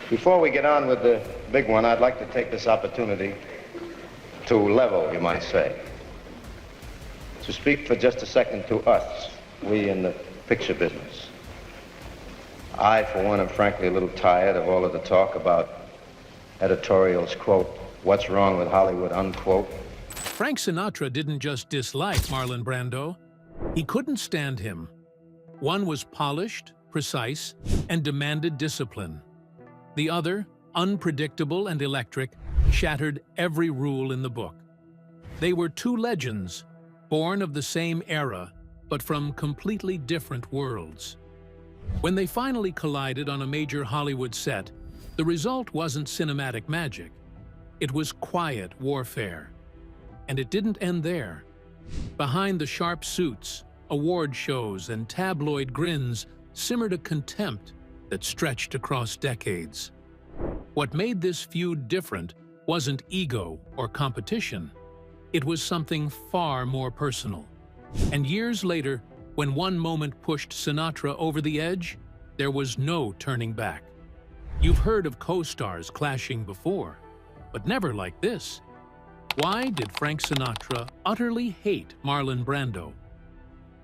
Before we get on with the big one, I'd like to take this opportunity to level, you might say. To speak for just a second to us, we in the picture business. I, for one, am frankly a little tired of all of the talk about editorials, quote, what's wrong with Hollywood, unquote. Frank Sinatra didn't just dislike Marlon Brando. He couldn't stand him. One was polished, precise, and demanded discipline. The other, unpredictable and electric, shattered every rule in the book. They were two legends, born of the same era, but from completely different worlds. When they finally collided on a major Hollywood set, the result wasn't cinematic magic. It was quiet warfare. And it didn't end there. Behind the sharp suits, award shows, and tabloid grins simmered a contempt that stretched across decades. What made this feud different wasn't ego or competition. It was something far more personal. And years later, when one moment pushed Sinatra over the edge, there was no turning back. You've heard of co-stars clashing before, but never like this. Why did Frank Sinatra utterly hate Marlon Brando?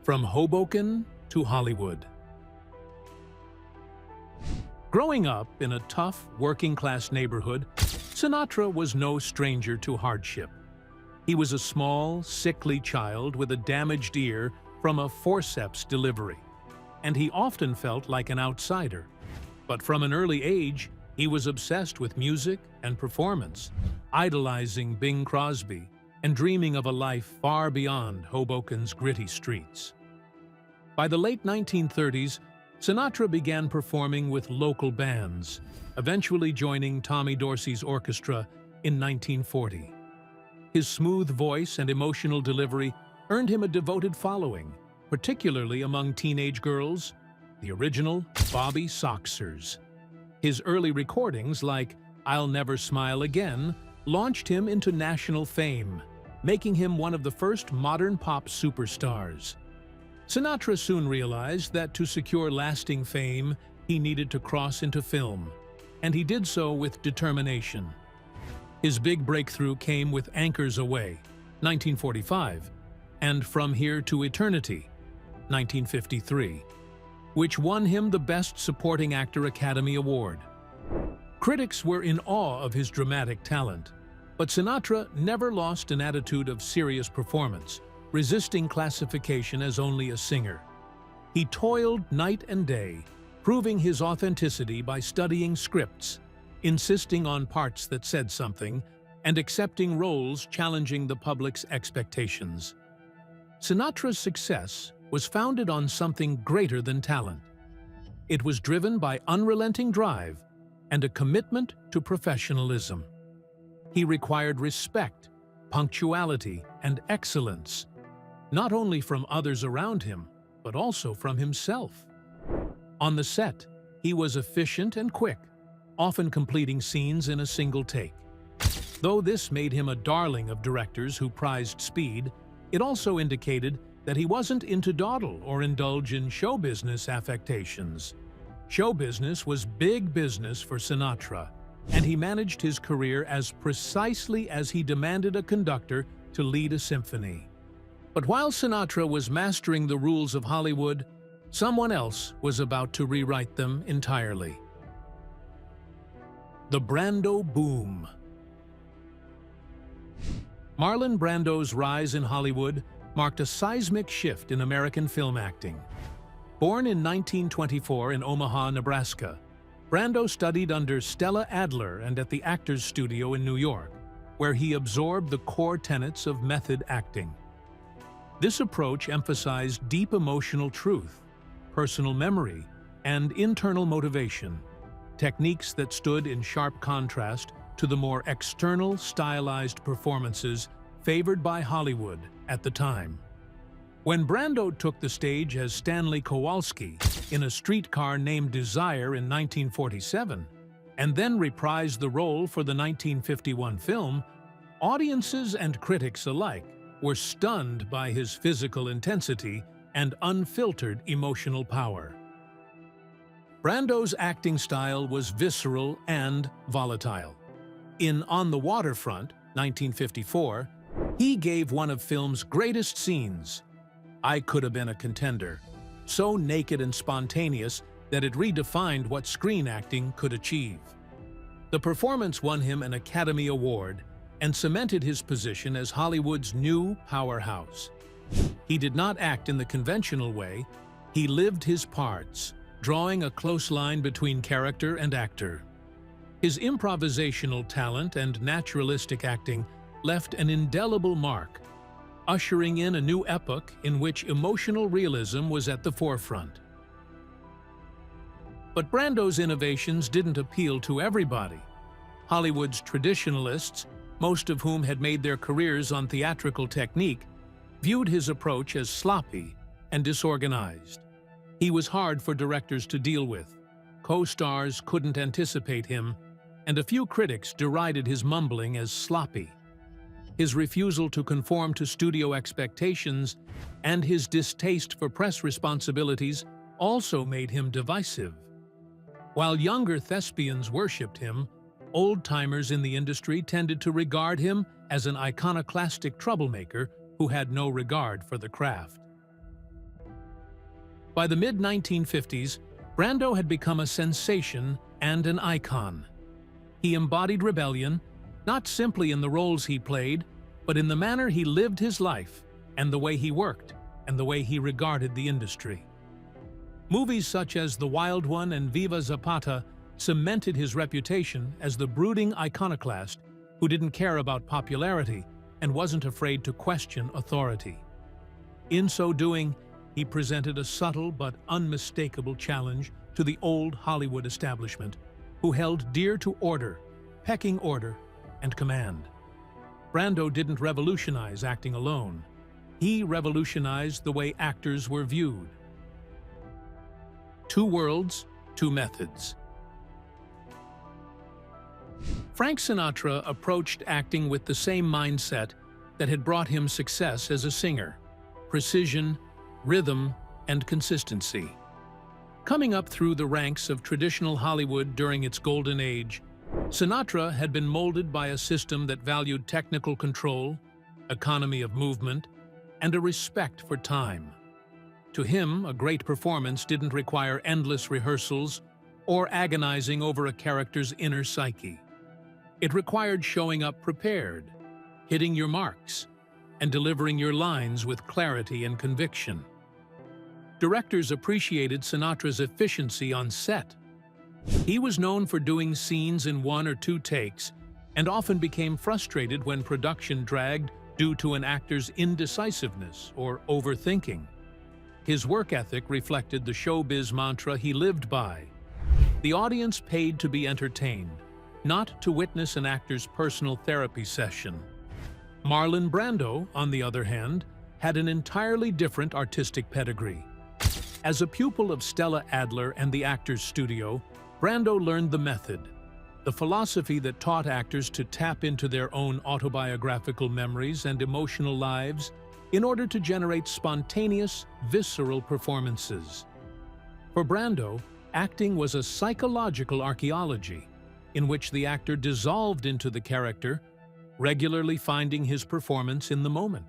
From Hoboken to Hollywood. Growing up in a tough, working-class neighborhood, Sinatra was no stranger to hardship. He was a small, sickly child with a damaged ear from a forceps delivery, and he often felt like an outsider. But from an early age, he was obsessed with music and performance, idolizing Bing Crosby and dreaming of a life far beyond Hoboken's gritty streets. By the late 1930s, Sinatra began performing with local bands, eventually joining Tommy Dorsey's orchestra in 1940. His smooth voice and emotional delivery earned him a devoted following, particularly among teenage girls, the original Bobby Soxers. His early recordings, like I'll Never Smile Again, launched him into national fame, making him one of the first modern pop superstars. Sinatra soon realized that to secure lasting fame, he needed to cross into film, and he did so with determination. His big breakthrough came with Anchors Away, 1945, and From Here to Eternity, 1953, which won him the Best Supporting Actor Academy Award. Critics were in awe of his dramatic talent, but Sinatra never lost an attitude of serious performance, resisting classification as only a singer. He toiled night and day, proving his authenticity by studying scripts, insisting on parts that said something, and accepting roles challenging the public's expectations. Sinatra's success was founded on something greater than talent. It was driven by unrelenting drive and a commitment to professionalism. He required respect, punctuality, and excellence, not only from others around him, but also from himself. On the set, he was efficient and quick, often completing scenes in a single take. Though this made him a darling of directors who prized speed, it also indicated that he wasn't into dawdle or indulge in show business affectations. Show business was big business for Sinatra, and he managed his career as precisely as he demanded a conductor to lead a symphony. But while Sinatra was mastering the rules of Hollywood, someone else was about to rewrite them entirely. The Brando Boom. Marlon Brando's rise in Hollywood marked a seismic shift in American film acting. Born in 1924 in Omaha, Nebraska, Brando studied under Stella Adler and at the Actors Studio in New York, where he absorbed the core tenets of method acting. This approach emphasized deep emotional truth, personal memory, and internal motivation, techniques that stood in sharp contrast to the more external, stylized performances favored by Hollywood at the time. When Brando took the stage as Stanley Kowalski in A Streetcar Named Desire in 1947, and then reprised the role for the 1951 film, audiences and critics alike were stunned by his physical intensity and unfiltered emotional power. Brando's acting style was visceral and volatile. In On the Waterfront, 1954, he gave one of film's greatest scenes. I Could Have Been a Contender, so naked and spontaneous that it redefined what screen acting could achieve. The performance won him an Academy Award and cemented his position as Hollywood's new powerhouse. He did not act in the conventional way, he lived his parts, drawing a close line between character and actor. His improvisational talent and naturalistic acting left an indelible mark, ushering in a new epoch in which emotional realism was at the forefront. But Brando's innovations didn't appeal to everybody. Hollywood's traditionalists, most of whom had made their careers on theatrical technique, viewed his approach as sloppy and disorganized. He was hard for directors to deal with. Co-stars couldn't anticipate him, and a few critics derided his mumbling as sloppy. His refusal to conform to studio expectations and his distaste for press responsibilities also made him divisive. While younger thespians worshipped him, old-timers in the industry tended to regard him as an iconoclastic troublemaker who had no regard for the craft. By the mid-1950s, Brando had become a sensation and an icon. He embodied rebellion, not simply in the roles he played, but in the manner he lived his life, and the way he worked, and the way he regarded the industry. Movies such as The Wild One and Viva Zapata cemented his reputation as the brooding iconoclast who didn't care about popularity and wasn't afraid to question authority. In so doing, he presented a subtle but unmistakable challenge to the old Hollywood establishment, who held dear to order, pecking order, and command. Brando didn't revolutionize acting alone. He revolutionized the way actors were viewed. Two worlds, two methods. Frank Sinatra approached acting with the same mindset that had brought him success as a singer: precision, rhythm, and consistency. Coming up through the ranks of traditional Hollywood during its golden age, Sinatra had been molded by a system that valued technical control, economy of movement, and a respect for time. To him, a great performance didn't require endless rehearsals or agonizing over a character's inner psyche. It required showing up prepared, hitting your marks, and delivering your lines with clarity and conviction. Directors appreciated Sinatra's efficiency on set. He was known for doing scenes in 1 or 2 takes, and often became frustrated when production dragged due to an actor's indecisiveness or overthinking. His work ethic reflected the showbiz mantra he lived by. The audience paid to be entertained, not to witness an actor's personal therapy session. Marlon Brando, on the other hand, had an entirely different artistic pedigree. As a pupil of Stella Adler and the Actors Studio, Brando learned the method, the philosophy that taught actors to tap into their own autobiographical memories and emotional lives in order to generate spontaneous, visceral performances. For Brando, acting was a psychological archaeology in which the actor dissolved into the character, regularly finding his performance in the moment.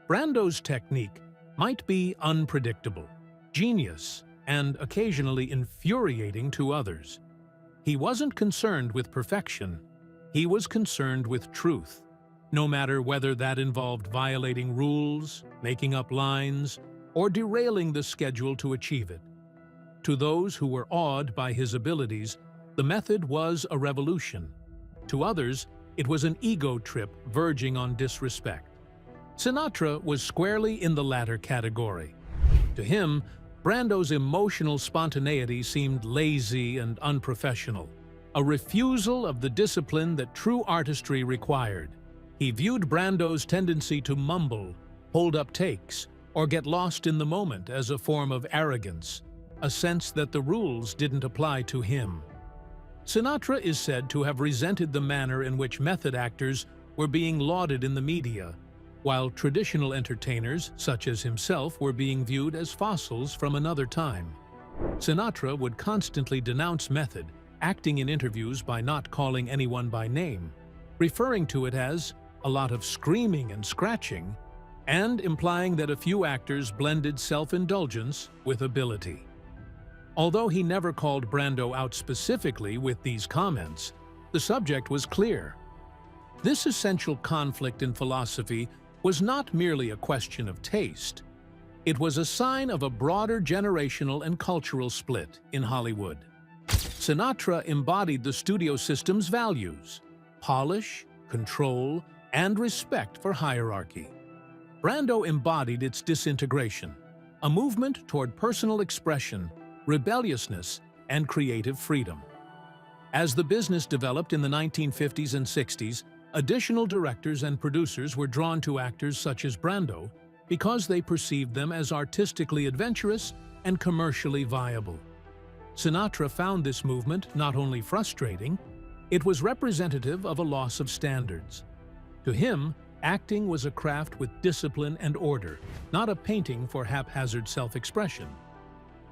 Brando's technique might be unpredictable, genius, and occasionally infuriating to others. He wasn't concerned with perfection, he was concerned with truth, no matter whether that involved violating rules, making up lines, or derailing the schedule to achieve it. To those who were awed by his abilities, the method was a revolution. To others, it was an ego trip verging on disrespect. Sinatra was squarely in the latter category. To him, Brando's emotional spontaneity seemed lazy and unprofessional, a refusal of the discipline that true artistry required. He viewed Brando's tendency to mumble, hold up takes, or get lost in the moment as a form of arrogance, a sense that the rules didn't apply to him. Sinatra is said to have resented the manner in which method actors were being lauded in the media, while traditional entertainers, such as himself, were being viewed as fossils from another time. Sinatra would constantly denounce method, acting in interviews by not calling anyone by name, referring to it as a lot of screaming and scratching, and implying that a few actors blended self-indulgence with ability. Although he never called Brando out specifically with these comments, the subject was clear. This essential conflict in philosophy was not merely a question of taste. It was a sign of a broader generational and cultural split in Hollywood. Sinatra embodied the studio system's values: polish, control, and respect for hierarchy. Brando embodied its disintegration, a movement toward personal expression, rebelliousness, and creative freedom. As the business developed in the 1950s and 60s, additional directors and producers were drawn to actors such as Brando because they perceived them as artistically adventurous and commercially viable. Sinatra found this movement not only frustrating, it was representative of a loss of standards. To him, acting was a craft with discipline and order, not a painting for haphazard self-expression.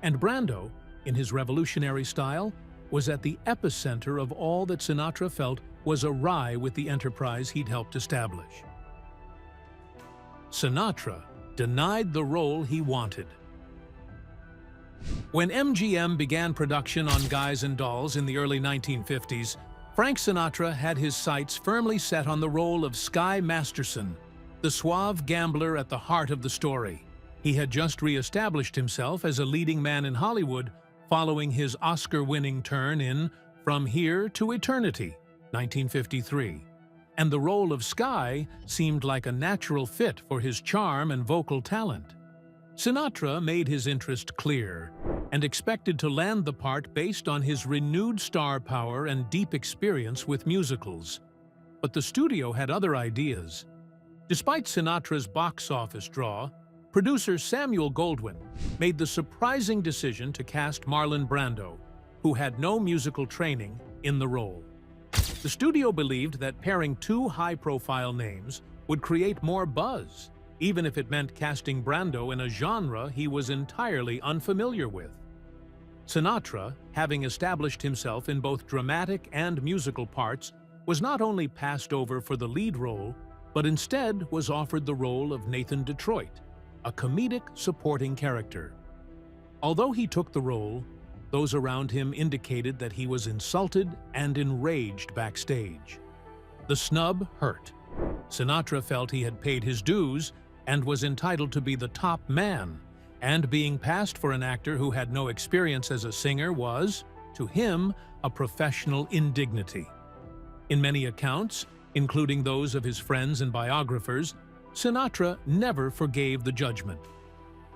And Brando, in his revolutionary style, was at the epicenter of all that Sinatra felt was awry with the enterprise he'd helped establish. Sinatra denied the role he wanted. When MGM began production on Guys and Dolls in the early 1950s, Frank Sinatra had his sights firmly set on the role of Sky Masterson, the suave gambler at the heart of the story. He had just re-established himself as a leading man in Hollywood following his Oscar-winning turn in From Here to Eternity, 1953. And the role of Sky seemed like a natural fit for his charm and vocal talent. Sinatra made his interest clear and expected to land the part based on his renewed star power and deep experience with musicals. But the studio had other ideas. Despite Sinatra's box office draw, producer Samuel Goldwyn made the surprising decision to cast Marlon Brando, who had no musical training, in the role. The studio believed that pairing two high-profile names would create more buzz, even if it meant casting Brando in a genre he was entirely unfamiliar with. Sinatra, having established himself in both dramatic and musical parts, was not only passed over for the lead role, but instead was offered the role of Nathan Detroit, a comedic supporting character. Although he took the role, those around him indicated that he was insulted and enraged backstage. The snub hurt. Sinatra felt he had paid his dues and was entitled to be the top man, and being passed for an actor who had no experience as a singer was, to him, a professional indignity. In many accounts, including those of his friends and biographers, Sinatra never forgave the judgment.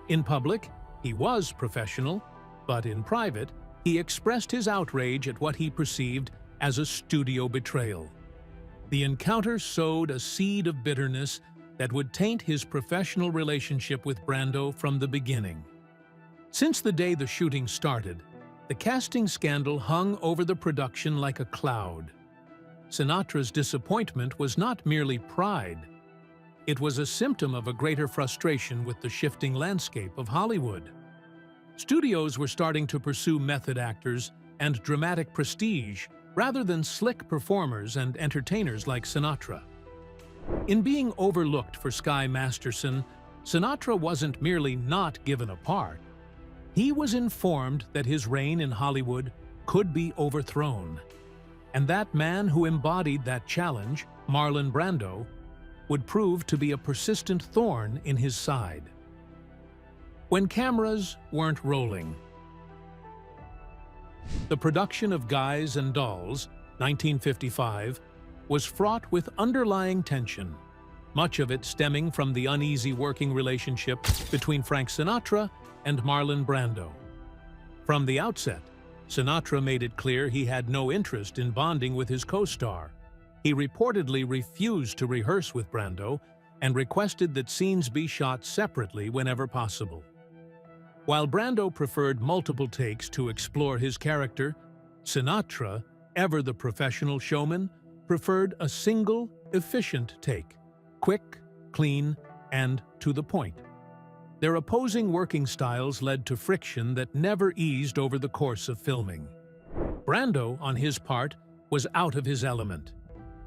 In public, he was professional, but in private, he expressed his outrage at what he perceived as a studio betrayal. The encounter sowed a seed of bitterness that would taint his professional relationship with Brando from the beginning. Since the day the shooting started, the casting scandal hung over the production like a cloud. Sinatra's disappointment was not merely pride. It was a symptom of a greater frustration with the shifting landscape of Hollywood. Studios were starting to pursue method actors and dramatic prestige rather than slick performers and entertainers like Sinatra. In being overlooked for Sky Masterson, Sinatra wasn't merely not given a part. He was informed that his reign in Hollywood could be overthrown. And that man who embodied that challenge, Marlon Brando, would prove to be a persistent thorn in his side. When cameras weren't rolling. The production of Guys and Dolls, 1955, was fraught with underlying tension, much of it stemming from the uneasy working relationship between Frank Sinatra and Marlon Brando. From the outset, Sinatra made it clear he had no interest in bonding with his co-star. He reportedly refused to rehearse with Brando and requested that scenes be shot separately whenever possible. While Brando preferred multiple takes to explore his character, Sinatra, ever the professional showman, preferred a single, efficient take, quick, clean, and to the point. Their opposing working styles led to friction that never eased over the course of filming. Brando, on his part, was out of his element.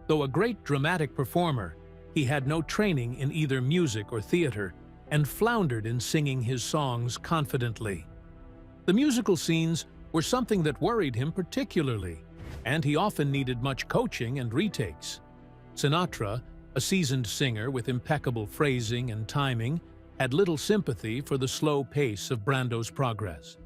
Though a great dramatic performer, he had no training in either music or theater and floundered in singing his songs confidently. The musical scenes were something that worried him particularly, and he often needed much coaching and retakes. Sinatra, a seasoned singer with impeccable phrasing and timing, had little sympathy for the slow pace of Brando's progress.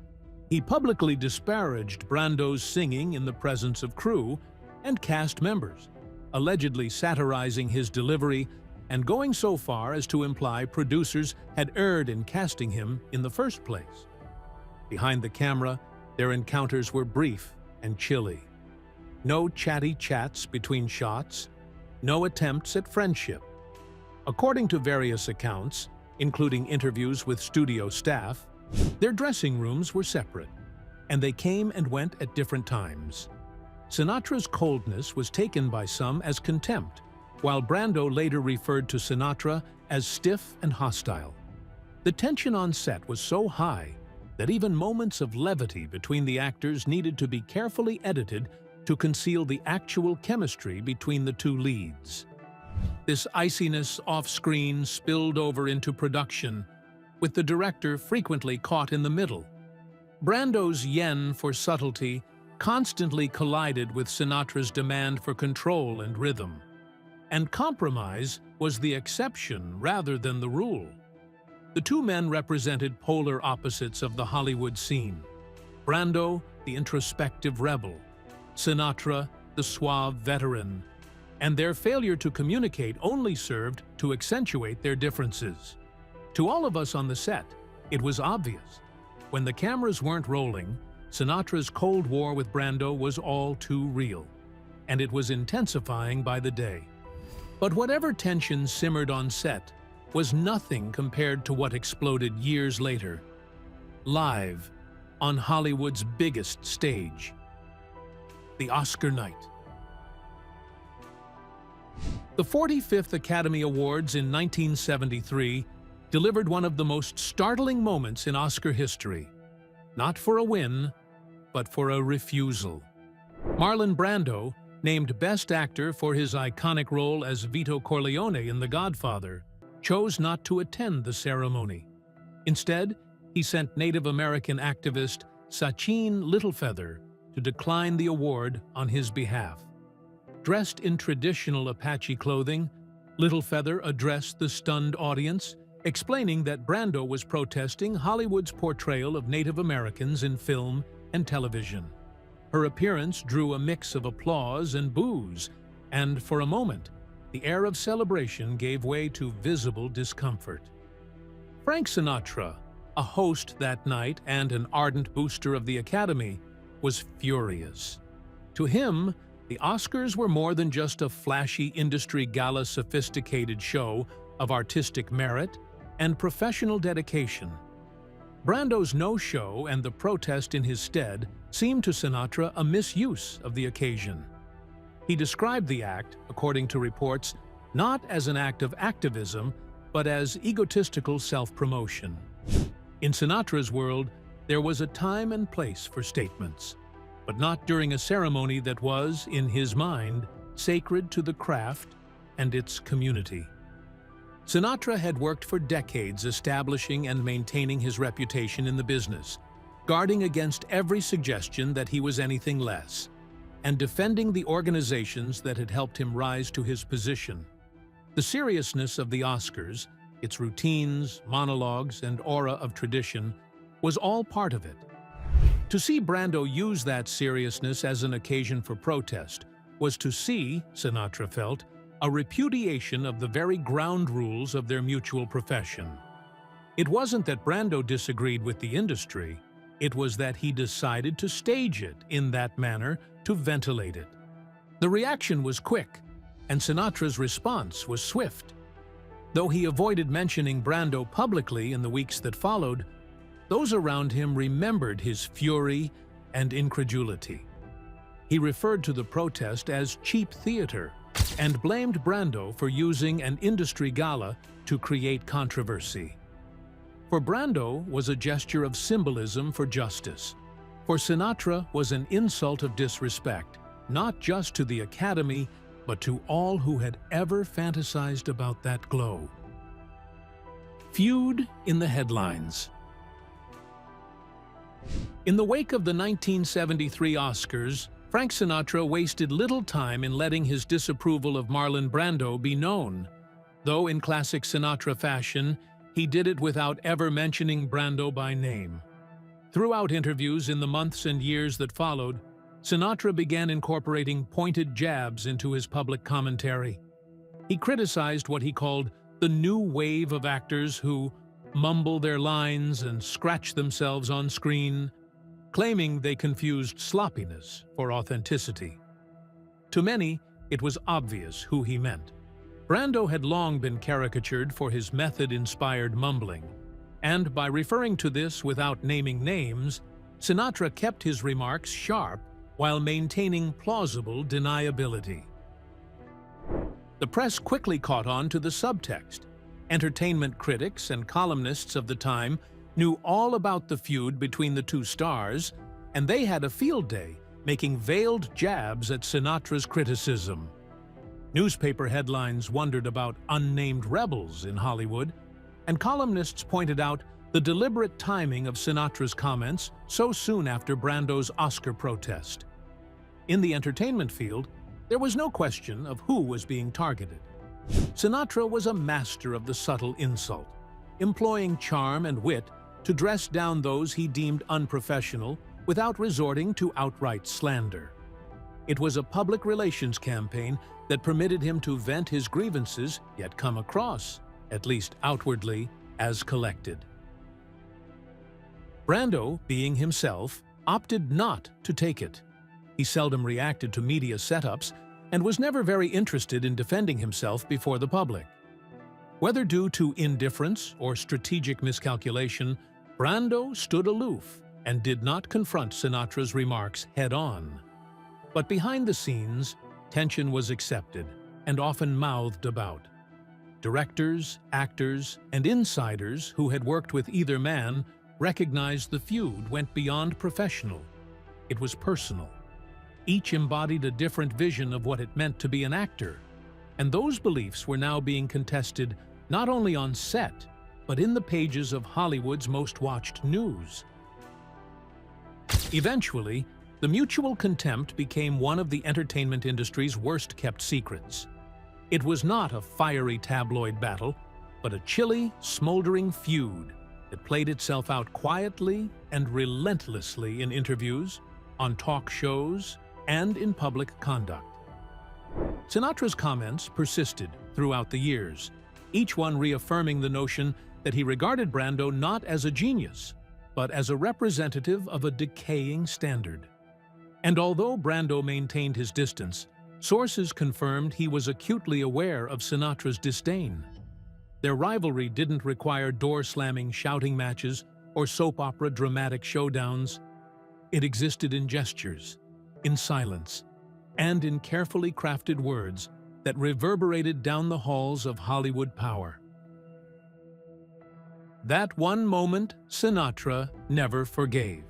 He publicly disparaged Brando's singing in the presence of crew and cast members, allegedly satirizing his delivery and going so far as to imply producers had erred in casting him in the first place. Behind the camera, their encounters were brief and chilly. No chatty chats between shots, no attempts at friendship. According to various accounts, including interviews with studio staff, their dressing rooms were separate, and they came and went at different times. Sinatra's coldness was taken by some as contempt, while Brando later referred to Sinatra as stiff and hostile. The tension on set was so high that even moments of levity between the actors needed to be carefully edited to conceal the actual chemistry between the two leads. This iciness off-screen spilled over into production, with the director frequently caught in the middle. Brando's yen for subtlety constantly collided with Sinatra's demand for control and rhythm, and compromise was the exception rather than the rule. The two men represented polar opposites of the Hollywood scene. Brando, the introspective rebel; Sinatra, the suave veteran, and their failure to communicate only served to accentuate their differences. To all of us on the set, it was obvious. When the cameras weren't rolling, Sinatra's Cold War with Brando was all too real, and it was intensifying by the day. But whatever tension simmered on set was nothing compared to what exploded years later, live, on Hollywood's biggest stage. The Oscar night. The 45th Academy Awards in 1973 delivered one of the most startling moments in Oscar history. Not for a win, but for a refusal. Marlon Brando, named Best Actor for his iconic role as Vito Corleone in The Godfather, chose not to attend the ceremony. Instead, he sent Native American activist Sachin Littlefeather to decline the award on his behalf. Dressed in traditional Apache clothing, Littlefeather addressed the stunned audience, explaining that Brando was protesting Hollywood's portrayal of Native Americans in film and television. Her appearance drew a mix of applause and boos, and for a moment, the air of celebration gave way to visible discomfort. Frank Sinatra, a host that night and an ardent booster of the Academy, was furious. To him, the Oscars were more than just a flashy industry gala sophisticated show of artistic merit and professional dedication. Brando's no-show and the protest in his stead seemed to Sinatra a misuse of the occasion. He described the act, according to reports, not as an act of activism, but as egotistical self-promotion. In Sinatra's world, there was a time and place for statements, but not during a ceremony that was, in his mind, sacred to the craft and its community. Sinatra had worked for decades establishing and maintaining his reputation in the business, guarding against every suggestion that he was anything less, and defending the organizations that had helped him rise to his position. The seriousness of the Oscars, its routines, monologues, and aura of tradition, was all part of it. To see Brando use that seriousness as an occasion for protest was to see, Sinatra felt, a repudiation of the very ground rules of their mutual profession. It wasn't that Brando disagreed with the industry, it was that he decided to stage it in that manner to ventilate it. The reaction was quick, and Sinatra's response was swift. Though he avoided mentioning Brando publicly in the weeks that followed, those around him remembered his fury and incredulity. He referred to the protest as cheap theater and blamed Brando for using an industry gala to create controversy. For Brando was a gesture of symbolism for justice. For Sinatra was an insult of disrespect, not just to the Academy, but to all who had ever fantasized about that glow. Feud in the headlines. In the wake of the 1973 Oscars, Frank Sinatra wasted little time in letting his disapproval of Marlon Brando be known. Though in classic Sinatra fashion, he did it without ever mentioning Brando by name. Throughout interviews in the months and years that followed, Sinatra began incorporating pointed jabs into his public commentary. He criticized what he called the new wave of actors who mumble their lines and scratch themselves on screen, claiming they confused sloppiness for authenticity. To many, it was obvious who he meant. Brando had long been caricatured for his method-inspired mumbling, and by referring to this without naming names, Sinatra kept his remarks sharp while maintaining plausible deniability. The press quickly caught on to the subtext. Entertainment critics and columnists of the time knew all about the feud between the two stars, and they had a field day making veiled jabs at Sinatra's criticism. Newspaper headlines wondered about unnamed rebels in Hollywood, and columnists pointed out the deliberate timing of Sinatra's comments so soon after Brando's Oscar protest. In the entertainment field, there was no question of who was being targeted. Sinatra was a master of the subtle insult, employing charm and wit to dress down those he deemed unprofessional without resorting to outright slander. It was a public relations campaign that permitted him to vent his grievances, yet come across, at least outwardly, as collected. Brando, being himself, opted not to take it. He seldom reacted to media setups and was never very interested in defending himself before the public. Whether due to indifference or strategic miscalculation, Brando stood aloof and did not confront Sinatra's remarks head-on. But behind the scenes, tension was accepted and often mouthed about. Directors, actors, and insiders who had worked with either man recognized the feud went beyond professional. It was personal. Each embodied a different vision of what it meant to be an actor, and those beliefs were now being contested not only on set, but in the pages of Hollywood's most watched news. Eventually, the mutual contempt became one of the entertainment industry's worst-kept secrets. It was not a fiery tabloid battle, but a chilly, smoldering feud that played itself out quietly and relentlessly in interviews, on talk shows, and in public conduct. Sinatra's comments persisted throughout the years, each one reaffirming the notion that he regarded Brando not as a genius, but as a representative of a decaying standard. And although Brando maintained his distance, sources confirmed he was acutely aware of Sinatra's disdain. Their rivalry didn't require door-slamming shouting matches or soap opera dramatic showdowns. It existed in gestures, in silence, and in carefully crafted words that reverberated down the halls of Hollywood power. That one moment Sinatra never forgave.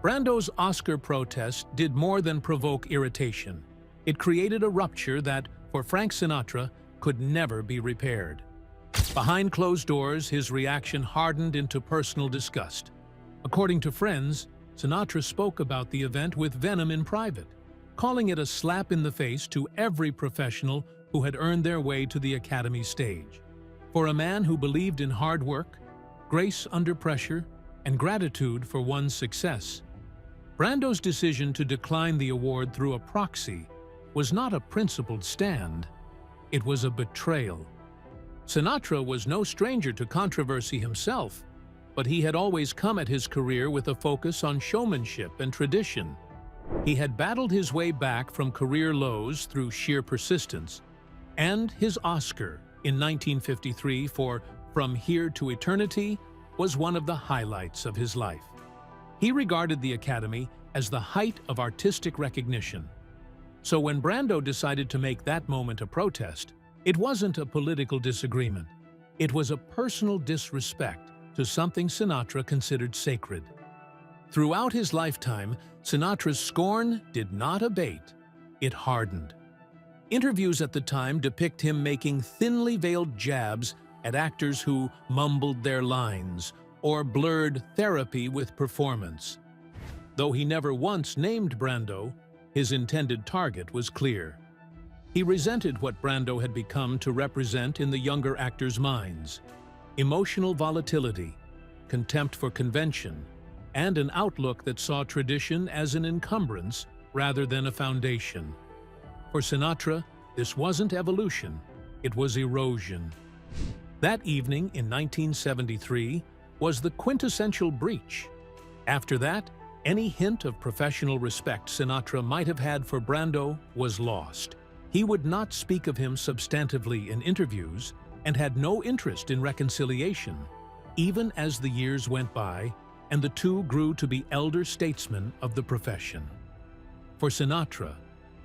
Brando's Oscar protest did more than provoke irritation. It created a rupture that, for Frank Sinatra, could never be repaired. Behind closed doors, his reaction hardened into personal disgust. According to friends, Sinatra spoke about the event with venom in private, calling it a slap in the face to every professional who had earned their way to the Academy stage. For a man who believed in hard work, grace under pressure, and gratitude for one's success, Brando's decision to decline the award through a proxy was not a principled stand. It was a betrayal. Sinatra was no stranger to controversy himself, but he had always come at his career with a focus on showmanship and tradition. He had battled his way back from career lows through sheer persistence, and his Oscar in 1953 for From Here to Eternity was one of the highlights of his life. He regarded the Academy as the height of artistic recognition. So when Brando decided to make that moment a protest, it wasn't a political disagreement. It was a personal disrespect to something Sinatra considered sacred. Throughout his lifetime, Sinatra's scorn did not abate. It hardened. Interviews at the time depict him making thinly veiled jabs at actors who mumbled their lines or blurred therapy with performance. Though he never once named Brando, his intended target was clear. He resented what Brando had become to represent in the younger actors' minds: emotional volatility, contempt for convention, and an outlook that saw tradition as an encumbrance rather than a foundation. For Sinatra, this wasn't evolution, it was erosion. That evening in 1973 was the quintessential breach. After that, any hint of professional respect Sinatra might have had for Brando was lost. He would not speak of him substantively in interviews and had no interest in reconciliation, even as the years went by and the two grew to be elder statesmen of the profession. For Sinatra,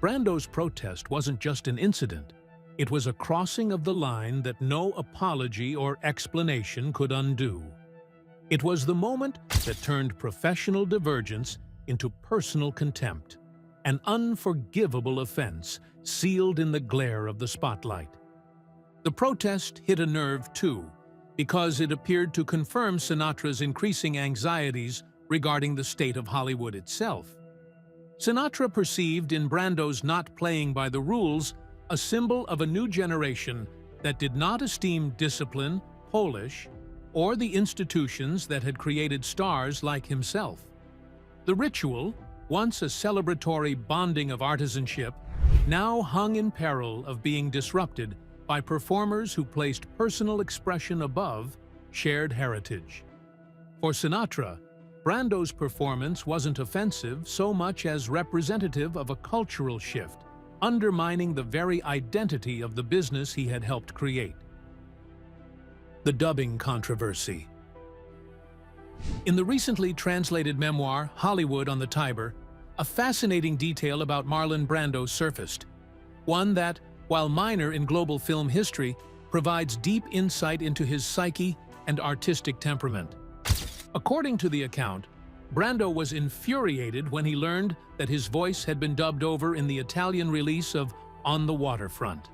Brando's protest wasn't just an incident. It was a crossing of the line that no apology or explanation could undo. It was the moment that turned professional divergence into personal contempt, an unforgivable offense sealed in the glare of the spotlight. The protest hit a nerve too, because it appeared to confirm Sinatra's increasing anxieties regarding the state of Hollywood itself. Sinatra perceived in Brando's not playing by the rules a symbol of a new generation that did not esteem discipline, polish, or the institutions that had created stars like himself. The ritual, once a celebratory bonding of artisanship, now hung in peril of being disrupted by performers who placed personal expression above shared heritage. For Sinatra, Brando's performance wasn't offensive so much as representative of a cultural shift, undermining the very identity of the business he had helped create. The dubbing controversy. In the recently translated memoir, Hollywood on the Tiber, a fascinating detail about Marlon Brando surfaced, one that, while minor in global film history, provides deep insight into his psyche and artistic temperament. According to the account, Brando was infuriated when he learned that his voice had been dubbed over in the Italian release of On the Waterfront.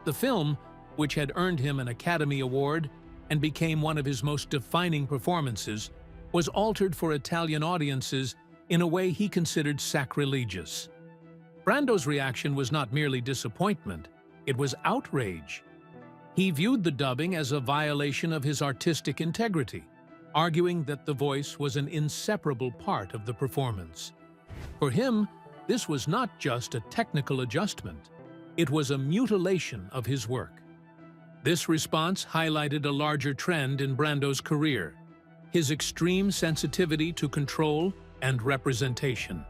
The film, which had earned him an Academy Award and became one of his most defining performances, was altered for Italian audiences in a way he considered sacrilegious. Brando's reaction was not merely disappointment, it was outrage. He viewed the dubbing as a violation of his artistic integrity, arguing that the voice was an inseparable part of the performance. For him, this was not just a technical adjustment, it was a mutilation of his work. This response highlighted a larger trend in Brando's career: his extreme sensitivity to control and representation.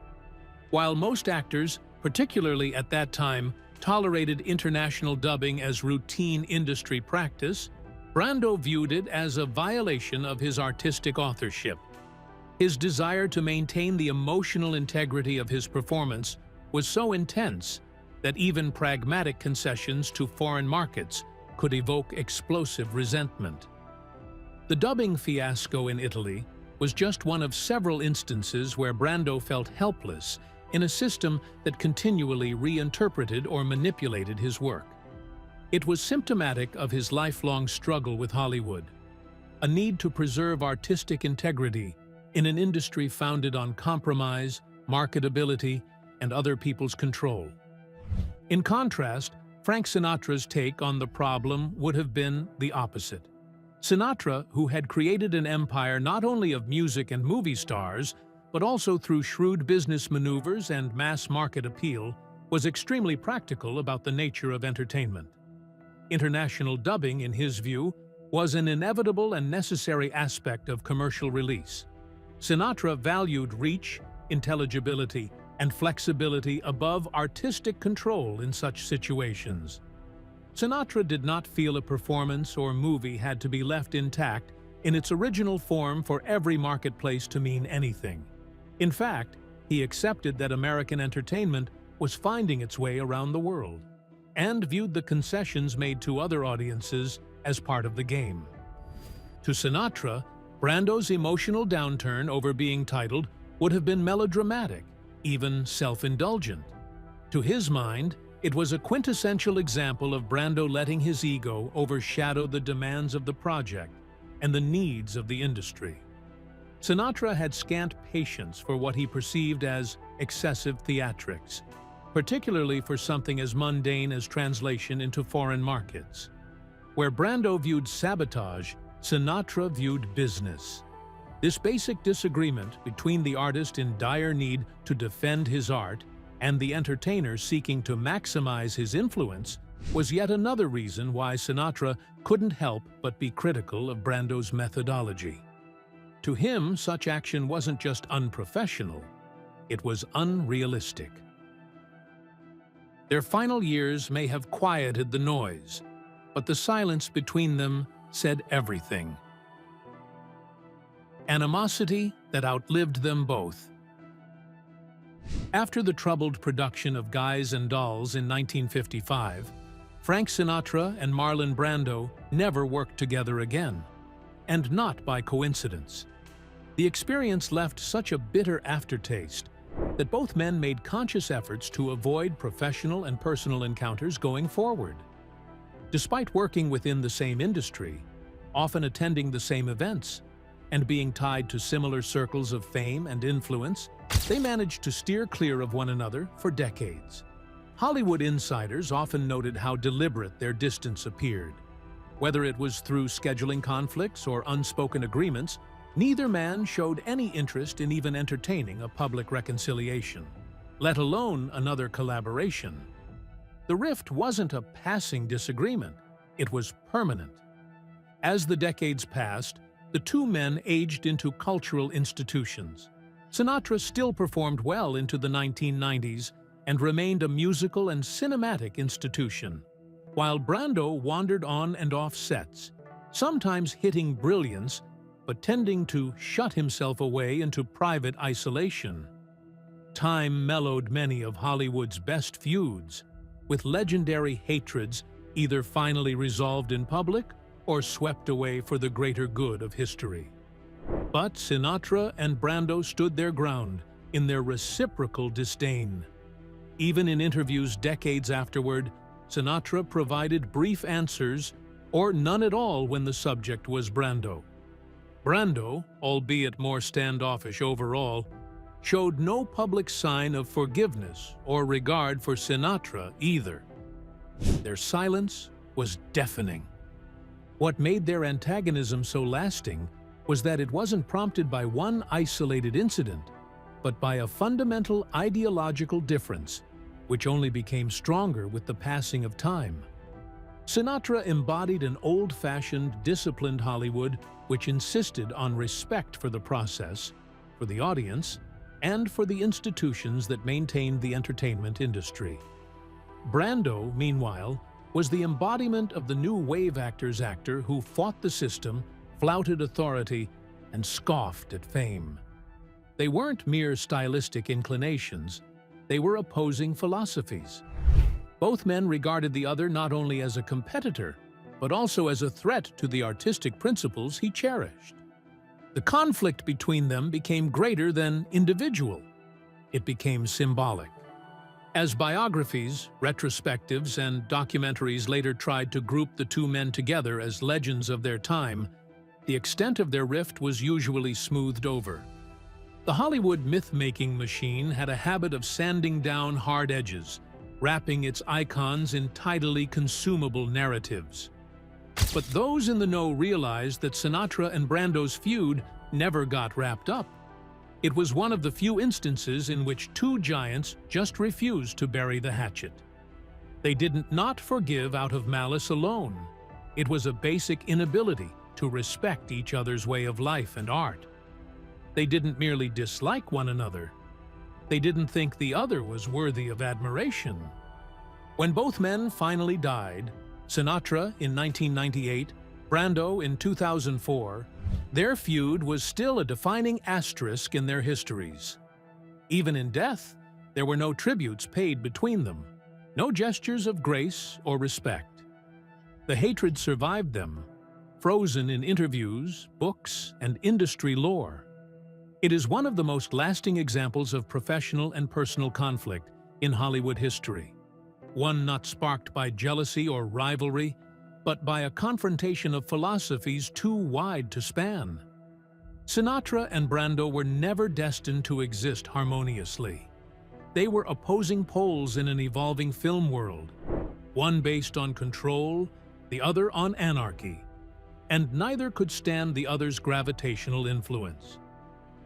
While most actors, particularly at that time, tolerated international dubbing as routine industry practice, Brando viewed it as a violation of his artistic authorship. His desire to maintain the emotional integrity of his performance was so intense that even pragmatic concessions to foreign markets could evoke explosive resentment. The dubbing fiasco in Italy was just one of several instances where Brando felt helpless in a system that continually reinterpreted or manipulated his work. It was symptomatic of his lifelong struggle with Hollywood, a need to preserve artistic integrity in an industry founded on compromise, marketability, and other people's control. In contrast, Frank Sinatra's take on the problem would have been the opposite. Sinatra, who had created an empire not only of music and movie stars, but also through shrewd business maneuvers and mass market appeal, was extremely practical about the nature of entertainment. International dubbing, in his view, was an inevitable and necessary aspect of commercial release. Sinatra valued reach, intelligibility, and flexibility above artistic control in such situations. Sinatra did not feel a performance or movie had to be left intact in its original form for every marketplace to mean anything. In fact, he accepted that American entertainment was finding its way around the world, and viewed the concessions made to other audiences as part of the game. To Sinatra, Brando's emotional downturn over being titled would have been melodramatic, even self-indulgent. To his mind, it was a quintessential example of Brando letting his ego overshadow the demands of the project and the needs of the industry. Sinatra had scant patience for what he perceived as excessive theatrics, particularly for something as mundane as translation into foreign markets. Where Brando viewed sabotage, Sinatra viewed business. This basic disagreement between the artist in dire need to defend his art and the entertainer seeking to maximize his influence was yet another reason why Sinatra couldn't help but be critical of Brando's methodology. To him, such action wasn't just unprofessional, it was unrealistic. Their final years may have quieted the noise, but the silence between them said everything. Animosity that outlived them both. After the troubled production of Guys and Dolls in 1955, Frank Sinatra and Marlon Brando never worked together again, and not by coincidence. The experience left such a bitter aftertaste that both men made conscious efforts to avoid professional and personal encounters going forward. Despite working within the same industry, often attending the same events, and being tied to similar circles of fame and influence, they managed to steer clear of one another for decades. Hollywood insiders often noted how deliberate their distance appeared. Whether it was through scheduling conflicts or unspoken agreements, neither man showed any interest in even entertaining a public reconciliation, let alone another collaboration. The rift wasn't a passing disagreement, it was permanent. As the decades passed, the two men aged into cultural institutions. Sinatra still performed well into the 1990s and remained a musical and cinematic institution, while Brando wandered on and off sets, sometimes hitting brilliance, but tending to shut himself away into private isolation. Time mellowed many of Hollywood's best feuds, with legendary hatreds either finally resolved in public or swept away for the greater good of history. But Sinatra and Brando stood their ground in their reciprocal disdain. Even in interviews decades afterward, Sinatra provided brief answers or none at all when the subject was Brando. Brando, albeit more standoffish overall, showed no public sign of forgiveness or regard for Sinatra either. Their silence was deafening. What made their antagonism so lasting was that it wasn't prompted by one isolated incident, but by a fundamental ideological difference, which only became stronger with the passing of time. Sinatra embodied an old-fashioned, disciplined Hollywood which insisted on respect for the process, for the audience, and for the institutions that maintained the entertainment industry. Brando, meanwhile, was the embodiment of the new wave actor who fought the system, flouted authority, and scoffed at fame. They weren't mere stylistic inclinations, they were opposing philosophies. Both men regarded the other not only as a competitor, but also as a threat to the artistic principles he cherished. The conflict between them became greater than individual. It became symbolic. As biographies, retrospectives, and documentaries later tried to group the two men together as legends of their time, the extent of their rift was usually smoothed over. The Hollywood myth-making machine had a habit of sanding down hard edges, wrapping its icons in tidily consumable narratives. But those in the know realized that Sinatra and Brando's feud never got wrapped up. It was one of the few instances in which two giants just refused to bury the hatchet. They didn't not forgive out of malice alone. It was a basic inability to respect each other's way of life and art. They didn't merely dislike one another. They didn't think the other was worthy of admiration. When both men finally died, Sinatra in 1998, Brando in 2004, their feud was still a defining asterisk in their histories. Even in death, there were no tributes paid between them, no gestures of grace or respect. The hatred survived them, frozen in interviews, books, and industry lore. It is one of the most lasting examples of professional and personal conflict in Hollywood history. One not sparked by jealousy or rivalry, but by a confrontation of philosophies too wide to span. Sinatra and Brando were never destined to exist harmoniously. They were opposing poles in an evolving film world, one based on control, the other on anarchy, and neither could stand the other's gravitational influence.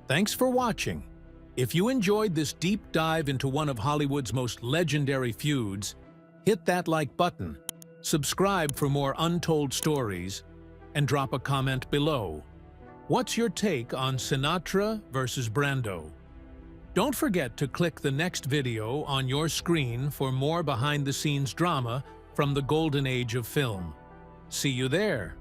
Thanks for watching. If you enjoyed this deep dive into one of Hollywood's most legendary feuds, hit that like button, subscribe for more untold stories, and drop a comment below. What's your take on Sinatra versus Brando? Don't forget to click the next video on your screen for more behind-the-scenes drama from the golden age of film. See you there!